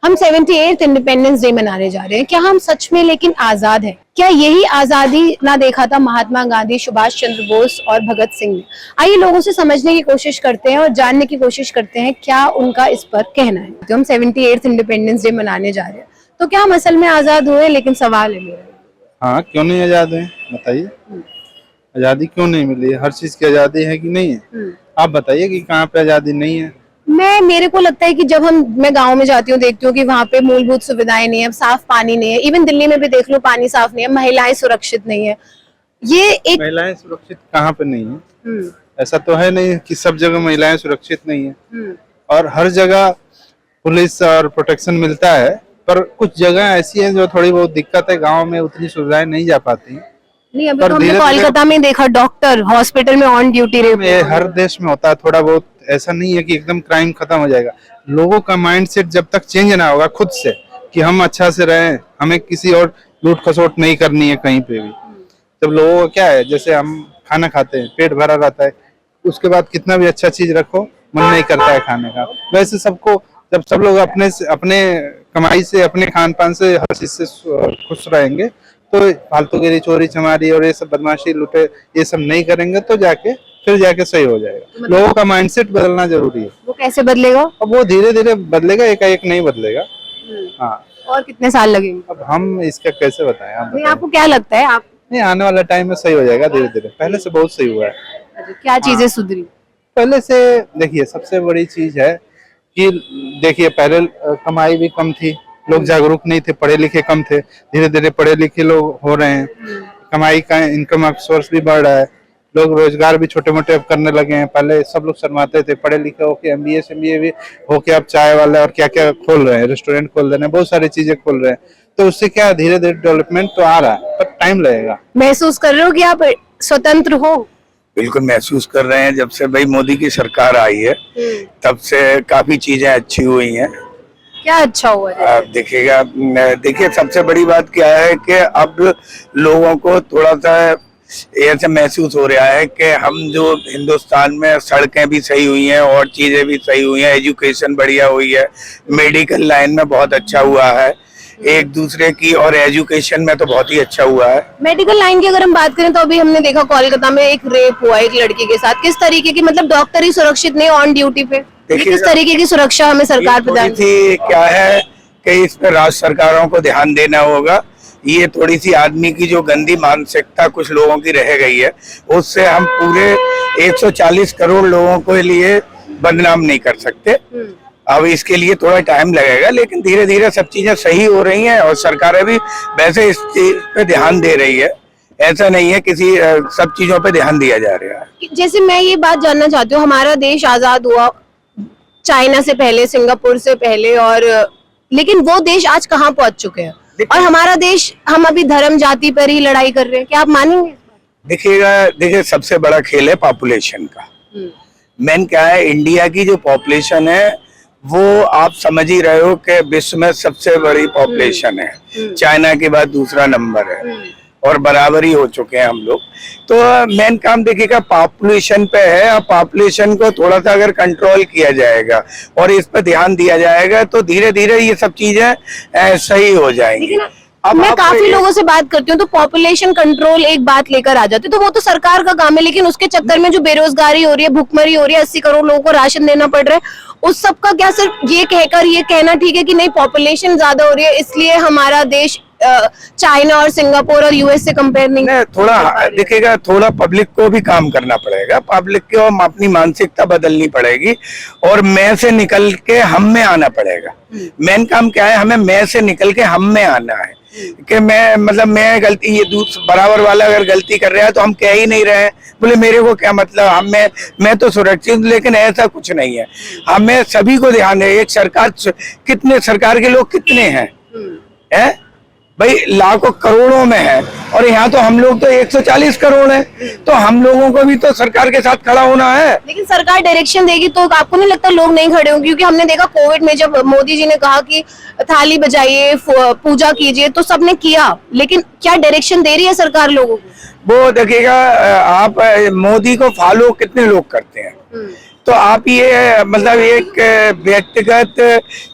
हम 78th independence day मनाने जा रहे हैं। क्या हम सच में लेकिन आजाद हैं? क्या यही आजादी ना देखा था महात्मा गांधी, सुभाष चंद्र बोस और भगत सिंह ने? आइए लोगों से समझने की कोशिश करते हैं और जानने की कोशिश करते हैं क्या उनका इस पर कहना है। तो हम 78th इंडिपेंडेंस डे मनाने जा रहे हैं, तो क्या हम असल में आजाद हुए? लेकिन सवाल है मेरा। हाँ, क्यों नहीं आजाद है बताइए। आजादी क्यों नहीं मिली है? हर चीज की आजादी है कि नहीं है? आप बताइए कि कहाँ पे आजादी नहीं है। मेरे को लगता है कि जब मैं गांव में जाती हूँ, देखती हूँ कि वहाँ पे मूलभूत सुविधाएं नहीं है, साफ पानी नहीं है। इवन दिल्ली में भी देख लो, पानी साफ नहीं है, महिलाएं सुरक्षित नहीं है। ये एक महिलाएं सुरक्षित कहाँ पे नहीं है? ऐसा तो है नहीं कि सब जगह महिलाएं सुरक्षित नहीं है। और हर जगह पुलिस और प्रोटेक्शन मिलता है, पर कुछ जगह ऐसी है जो थोड़ी बहुत दिक्कत है। गाँव में उतनी सुविधाएं नहीं जा पाती है। नहीं, अभी तो हमने कोलकाता में देखा, डॉक्टर हॉस्पिटल में ऑन ड्यूटी रहे। हर देश में होता है थोड़ा बहुत। ऐसा नहीं है कि एकदम क्राइम खत्म हो जाएगा। लोगों का माइंडसेट जब तक चेंज ना होगा खुद से कि हम अच्छा से रहें, हमें किसी और लूट खसोट नहीं करनी है कहीं पे भी। जब लोगों को क्या है, जैसे हम खाना खाते हैं, पेट भरा रहता है, उसके बाद कितना भी अच्छा चीज रखो मन नहीं करता है खाने का। वैसे सबको, जब सब लोग अपने कमाई से, अपने खान पान से, हर चीज से खुश रहेंगे, तो फालतूगिरी, चोरी चमारी और ये सब बदमाशी, लुटे, ये सब नहीं करेंगे तो फिर जाके सही हो जाएगा। लोगों का माइंडसेट बदलना जरूरी है। वो कैसे बदलेगा? अब वो धीरे धीरे बदलेगा, एकाएक नहीं बदलेगा। हाँ, और कितने साल लगेंगे? अब हम इसका कैसे बताएं? आप नहीं, आपको क्या लगता है? आप नहीं, आने वाला टाइम में सही हो जाएगा धीरे धीरे। पहले से बहुत सही हुआ है। क्या चीजें सुधरी पहले से? देखिए, सबसे बड़ी चीज है कि देखिए, पहले कमाई भी कम थी, लोग जागरूक नहीं थे, पढ़े लिखे कम थे। धीरे धीरे पढ़े लिखे लोग हो रहे हैं, कमाई का इनकम सोर्स भी बढ़ रहा है, लोग रोजगार भी छोटे मोटे अब करने लगे हैं। पहले सब लोग शर्माते थे, पढ़े लिखे होके MBA भी होके अब चाय वाला और क्या क्या खोल रहे हैं, रेस्टोरेंट खोल रहे हैं, बहुत सारी चीजें खोल रहे हैं। तो उससे क्या धीरे धीरे डेवलपमेंट तो आ रहा है, पर टाइम लगेगा। महसूस कर रहे हो कि आप स्वतंत्र हो? बिल्कुल महसूस कर रहे हैं। जब से भाई मोदी की सरकार आई है तब से काफी चीजें अच्छी हुई हैं। क्या अच्छा हुआ? आप देखिएगा, देखिए सबसे बड़ी बात क्या है कि अब लोगों को थोड़ा सा ऐसे महसूस हो रहा है कि हम जो हिंदुस्तान में सड़कें भी सही हुई हैं और चीजें भी सही हुई हैं, एजुकेशन बढ़िया हुई है, मेडिकल लाइन में बहुत अच्छा हुआ है एक दूसरे की, और एजुकेशन में तो बहुत ही अच्छा हुआ है। मेडिकल लाइन की अगर हम बात करें तो अभी हमने देखा कोलकाता में एक रेप हुआ एक लड़की के साथ। किस तरीके की, मतलब डॉक्टर ही सुरक्षित नहीं ऑन ड्यूटी पे, किस तरीके की सुरक्षा हमें सरकार प्रदान थी? क्या है कि इस पर राज्य सरकारों को ध्यान देना होगा। ये थोड़ी सी आदमी की जो गंदी मानसिकता कुछ लोगों की रह गई है, उससे हम पूरे 140 करोड़ लोगों के लिए बदनाम नहीं कर सकते। अब इसके लिए थोड़ा टाइम लगेगा, लेकिन धीरे धीरे सब चीजें सही हो रही हैं और सरकारें भी वैसे इस चीज पे ध्यान दे रही है। ऐसा नहीं है किसी सब चीजों पे ध्यान दिया जा रहा है। जैसे मैं ये बात जानना चाहती हूँ, हमारा देश आजाद हुआ चाइना से पहले, सिंगापुर से पहले, और लेकिन वो देश आज कहाँ पहुंच चुके हैं, और हमारा देश, हम अभी धर्म जाति पर ही लड़ाई कर रहे हैं। क्या आप मानेंगे? देखिए सबसे बड़ा खेल है पॉपुलेशन का। मेन क्या है, इंडिया की जो पॉपुलेशन है वो आप समझ ही रहे हो कि विश्व में सबसे बड़ी पॉपुलेशन है, चाइना के बाद दूसरा नंबर है, और बराबरी हो चुके हैं हम लोग। तो मेन काम देखिएगा पॉपुलेशन पे है, और पॉपुलेशन को थोड़ा सा अगर कंट्रोल किया जाएगा और इस पर ध्यान दिया जाएगा तो धीरे धीरे ये सब चीजें सही हो जाएंगी। अब मैं काफी लोगों से बात करती हूँ तो पॉपुलेशन कंट्रोल एक बात लेकर आ जाते, तो वो तो सरकार का काम है, लेकिन उसके चक्कर में जो बेरोजगारी हो रही है, भुखमरी हो रही है, 80 करोड़ लोगों को राशन देना पड़ रहा है, उस सब का क्या सिर्फ ये कहकर ये कहना ठीक है कि नहीं पॉपुलेशन ज्यादा हो रही है इसलिए हमारा देश चाइना और सिंगापुर और US से कंपेयर नहीं? थोड़ा देखिएगा, थोड़ा पब्लिक को भी काम करना पड़ेगा, पब्लिक को अपनी मानसिकता बदलनी पड़ेगी और मैं से निकल के हम में आना पड़ेगा। मेन काम क्या है, हमें मैं से निकल के हम में आना है कि मैं गलती, ये बराबर वाला अगर गलती कर रहा है तो हम कह ही नहीं रहे हैं, बोले मेरे को क्या मतलब, मैं तो सुरक्षित। लेकिन ऐसा कुछ नहीं है, हमें सभी को ध्यान है। एक सरकार के लोग कितने हैं भाई, लाखों करोड़ों में है, और यहाँ तो हम लोग तो 140 करोड़ हैं, तो हम लोगों को भी तो सरकार के साथ खड़ा होना है। लेकिन सरकार डायरेक्शन देगी तो आपको नहीं लगता लोग नहीं खड़े होंगे? क्योंकि हमने देखा कोविड में जब मोदी जी ने कहा कि थाली बजाइए, पूजा कीजिए, तो सबने किया, लेकिन क्या डायरेक्शन दे रही है सरकार लोगों को? वो देखिएगा, आप मोदी को फॉलो कितने लोग करते हैं, तो आप ये मतलब एक व्यक्तिगत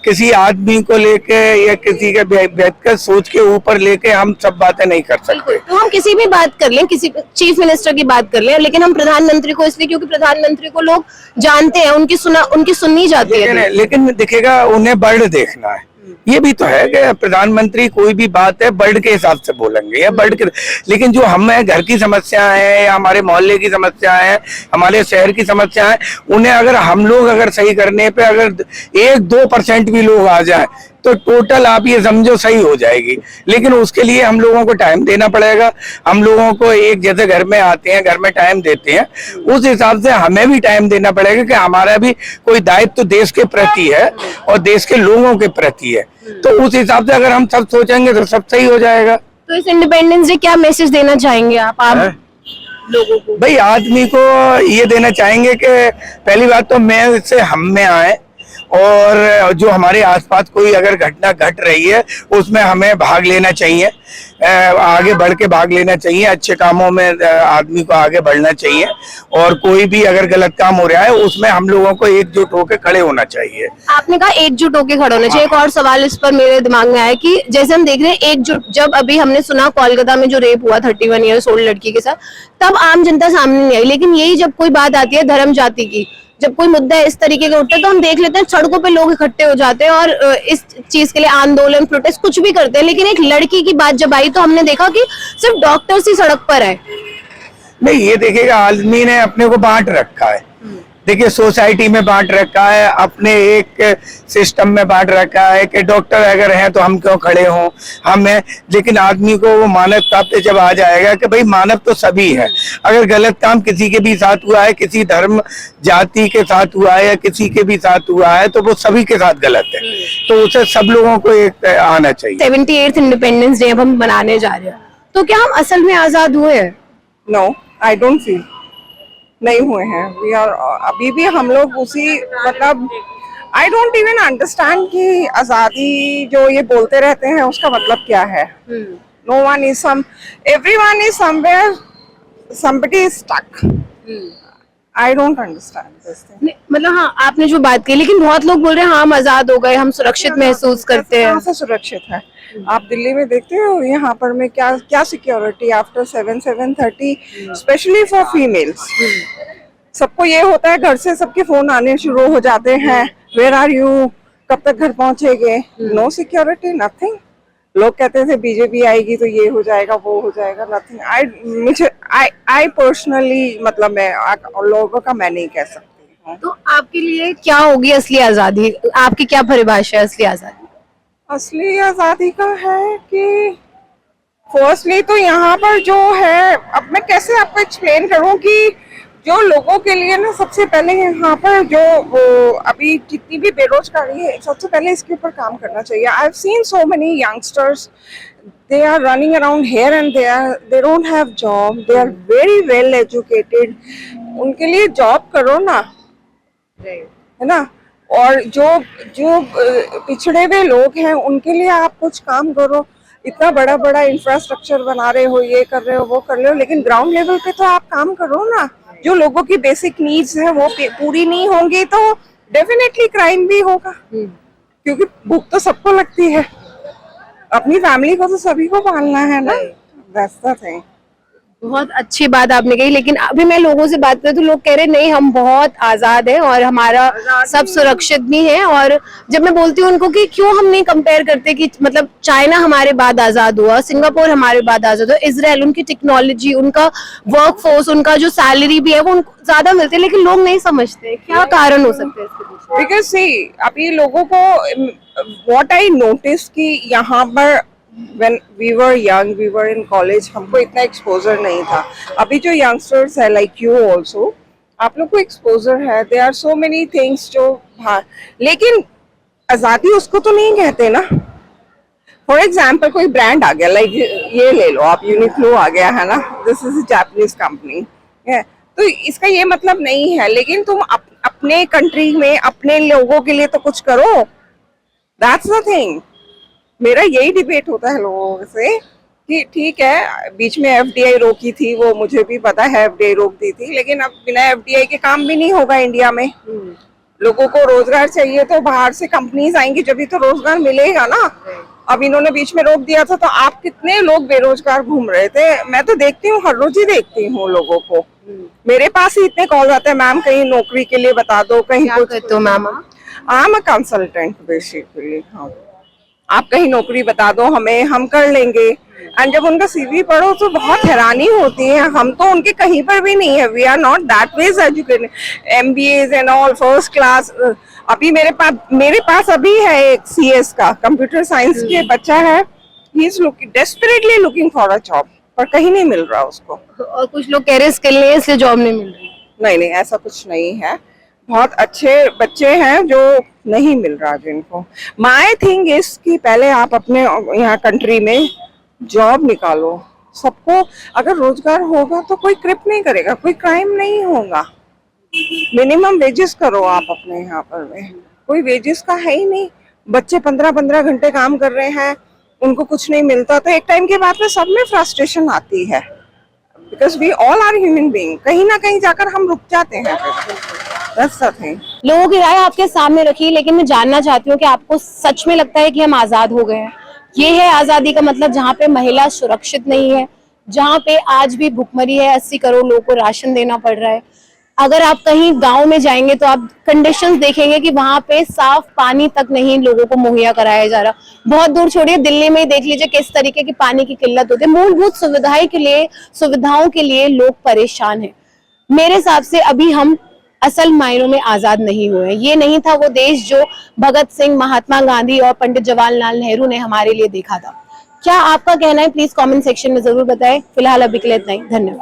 किसी आदमी को लेके या किसी के व्यक्तिगत सोच के ऊपर लेके हम सब बातें नहीं कर सकते। तो हम किसी भी बात कर लें, किसी चीफ मिनिस्टर की बात कर लें, लेकिन हम प्रधानमंत्री को इसलिए क्योंकि प्रधानमंत्री को लोग जानते हैं, उनकी सुननी जाती है। लेकिन दिखेगा उन्हें वर्ल्ड देखना है, ये भी तो है कि प्रधानमंत्री कोई भी बात है वर्ल्ड के हिसाब से बोलेंगे या वर्ल्ड के, लेकिन जो हमें घर की समस्या है या हमारे मोहल्ले की समस्या है, हमारे शहर की समस्या है, उन्हें अगर हम लोग अगर सही करने पे अगर 1-2% भी लोग आ जाए तो टोटल आप ये समझो सही हो जाएगी। लेकिन उसके लिए हम लोगों को टाइम देना पड़ेगा। हम लोगों को एक जैसे घर में आते हैं, घर में टाइम देते हैं, उस हिसाब से हमें भी टाइम देना पड़ेगा कि हमारा भी कोई दायित्व तो देश के प्रति है और देश के लोगों के प्रति है। तो उस हिसाब से अगर हम सब सोचेंगे तो सब सही हो जाएगा। तो इस इंडिपेंडेंस डे क्या मैसेज देना चाहेंगे आप लोगों को? भाई आदमी को ये देना चाहेंगे कि पहली बात तो मैं से हम में आए और जो हमारे आसपास कोई अगर घटना घट रही है उसमें हमें भाग लेना चाहिए, आगे बढ़ के भाग लेना चाहिए, अच्छे कामों में आदमी को आगे बढ़ना चाहिए और कोई भी अगर गलत काम हो रहा है उसमें हम लोगों को एकजुट होकर खड़े होना चाहिए। आपने कहा एकजुट होकर खड़े होना चाहिए। एक और सवाल इस पर मेरे दिमाग में आया कि जैसे हम देख रहे हैं एकजुट, जब अभी हमने सुना कोलकाता में जो रेप हुआ 31 ईयर्स ओल्ड लड़की के साथ, तब आम जनता सामने नहीं आई, लेकिन यही जब कोई बात आती है धर्म जाति की, जब कोई मुद्दा इस तरीके का उठता है तो हम देख लेते हैं सड़कों पे लोग इकट्ठे हो जाते हैं और इस चीज के लिए आंदोलन, प्रोटेस्ट कुछ भी करते हैं। लेकिन एक लड़की की बात जब आई तो हमने देखा कि सिर्फ डॉक्टर्स ही सड़क पर आए। नहीं, ये देखिएगा आदमी ने अपने को बांट रखा है। देखिए सोसाइटी में बांट रखा है, अपने एक सिस्टम में बांट रखा है कि डॉक्टर अगर हैं तो हम क्यों खड़े हों, हमें। लेकिन आदमी को वो मानवता पे जब आ जाएगा कि भाई मानव तो सभी है, अगर गलत काम किसी के भी साथ हुआ है, किसी धर्म जाति के साथ हुआ है या किसी के भी साथ हुआ है, तो वो सभी के साथ गलत है, तो उसे सब लोगों को एक आना चाहिए। 78th इंडिपेंडेंस डे अब हम मनाने जा रहे हैं, तो क्या हम असल में आजाद हुए हैं? नो, आई डोंट फील नहीं हुए हैं। वी आर अभी भी हम लोग उसी मतलब आई डोंट इवन अंडरस्टैंड कि आजादी जो ये बोलते रहते हैं उसका मतलब क्या है। No one is everyone is somewhere, somebody is stuck. I don't understand this thing. मतलब हाँ, आपने जो बात की, लेकिन बहुत लोग बोल रहे हैं हाँ हम आजाद हो गए, हम सुरक्षित महसूस करते हैं। कहाँ से सुरक्षित है? आप दिल्ली में देखते हो यहाँ पर में क्या security after 7-7:30 specially for females. सबको ये होता है, घर से सबके फोन आने शुरू हो जाते हैं, वेयर आर यू, कब तक घर पहुंचेगे? No security, nothing. लोग कहते थे बीजेपी आएगी तो ये हो जाएगा वो हो जाएगा, नथिंग। आई पर्सनली मतलब मैं लोगों का मैं नहीं कह सकती हूँ। तो आपके लिए क्या होगी असली आजादी? आपकी क्या परिभाषा है असली आजादी? असली आजादी का है कि फर्स्टली तो यहाँ पर जो है, अब मैं कैसे आपको एक्सप्लेन करूँ कि जो लोगों के लिए ना सबसे पहले यहाँ पर जो वो अभी जितनी भी बेरोजगारी है, सबसे पहले इसके ऊपर काम करना चाहिए। I have seen so many youngsters, they are running around here and there, they don't have job, they are very well educated। उनके लिए जॉब करो ना, है ना। और जो पिछड़े हुए लोग हैं उनके लिए आप कुछ काम करो। इतना बड़ा बड़ा इंफ्रास्ट्रक्चर बना रहे हो, ये कर रहे हो वो कर रहे हो, लेकिन ग्राउंड लेवल पे तो आप काम करो ना। जो लोगों की बेसिक नीड्स है वो पूरी नहीं होंगी तो डेफिनेटली क्राइम भी होगा, क्योंकि भूख तो सबको लगती है, अपनी फैमिली को तो सभी को पालना है ना। That's the thing. बहुत अच्छी बात आपने कही, लेकिन अभी मैं लोगों से बात करूं तो लोग कह रहे नहीं हम बहुत आजाद हैं और हमारा सब सुरक्षित भी है। और जब मैं बोलती हूँ उनको कि क्यों हम नहीं कंपेयर करते कि मतलब चाइना हमारे बाद आजाद हुआ, सिंगापुर हमारे बाद आजाद हुआ, इजराइल, उनकी टेक्नोलॉजी, उनका वर्क फोर्स, उनका जो सैलरी भी है वो उनको ज्यादा मिलती है, लेकिन लोग नहीं समझते। क्या कारण हो सकते हैं इसके पीछे? बिकॉज सी अभी लोगों को व्हाट आई नोटिस कि यहाँ पर when we were young, we were in college, हमको इतना एक्सपोजर नहीं था। अभी जो यंगस्टर्स है लाइक यू ऑल्सो, आप लोग को एक्सपोजर है, there are so many things जो लेकिन आजादी उसको तो नहीं कहते ना। फॉर एग्जाम्पल कोई ब्रांड आ गया, लाइक ये ले लो आप, यूनिक्लो आ गया है ना, दिस इज जापानीज कंपनी है, तो इसका ये मतलब नहीं है, लेकिन तुम अपने कंट्री में अपने लोगों के लिए तो कुछ करो। That's the thing. मेरा यही डिबेट होता है लोगों से कि ठीक है, बीच में एफडीआई रोकी थी, वो मुझे भी पता है, एफडीआई रोक दी थी, लेकिन अब बिना एफडीआई के काम भी नहीं होगा इंडिया में। लोगों को रोजगार चाहिए तो बाहर से कंपनीज आएंगी, जब भी तो रोजगार मिलेगा ना। अब इन्होंने बीच में रोक दिया था, तो आप कितने लोग बेरोजगार घूम रहे थे। मैं तो देखती हूँ, हर रोज ही देखती हूँ लोगों को। मेरे पास ही इतने कॉल आते हैं, मैम कहीं नौकरी के लिए बता दो, कहीं क्या कुछ। करते हो मैम आप? I am a consultant basically. हाँ, आप कहीं नौकरी बता दो हमें, हम कर लेंगे। एंड जब उनका सीवी पढ़ो तो बहुत हैरानी होती है। हम तो उनके कहीं पर भी नहीं है, we are not that ways educated, MBAs and all first class. अभी मेरे पास अभी है एक सीएस का, कंप्यूटर साइंस के बच्चा है, he is looking desperately looking for a job, पर कहीं नहीं मिल रहा उसको। और कुछ लोग कह रहे हैं स्किल नहीं है इसलिए जॉब नहीं मिल रही। नहीं नहीं, ऐसा कुछ नहीं है। बहुत अच्छे बच्चे हैं जो नहीं मिल रहा जिनको। माय थिंग इज कि पहले आप अपने यहाँ कंट्री में जॉब निकालो। सबको अगर रोजगार होगा तो कोई क्रिप नहीं करेगा, कोई क्राइम नहीं होगा। मिनिमम वेजेस करो आप अपने यहाँ पर में, कोई वेजेस का है ही नहीं। बच्चे 15-15 घंटे काम कर रहे हैं, उनको कुछ नहीं मिलता, तो एक टाइम के बाद में सब में फ्रस्ट्रेशन आती है। Because we all are human being, कहीं ना कहीं जाकर हम रुक जाते हैं। That's the thing. लोगों की राय आपके सामने रखी, लेकिन मैं जानना चाहती हूँ कि आपको सच में लगता है कि हम आजाद हो गए हैं? ये है आजादी का मतलब, जहाँ पे महिला सुरक्षित नहीं है, जहाँ पे आज भी भुखमरी है, 80 करोड़ लोगों को राशन देना पड़ रहा है। अगर आप कहीं गांव में जाएंगे तो आप कंडीशंस देखेंगे कि वहां पे साफ पानी तक नहीं लोगों को मुहैया कराया जा रहा। बहुत दूर छोड़िए, दिल्ली में ही देख लीजिए किस तरीके की पानी की किल्लत होती है। मूलभूत सुविधाओं के लिए लोग परेशान हैं। मेरे हिसाब से अभी हम असल मायनों में आजाद नहीं हुए हैं। ये नहीं था वो देश जो भगत सिंह, महात्मा गांधी और पंडित जवाहरलाल नेहरू ने हमारे लिए देखा था। क्या आपका कहना है? प्लीज कमेंट सेक्शन में जरूर बताएं। फिलहाल अभी के लिए इतना ही, धन्यवाद।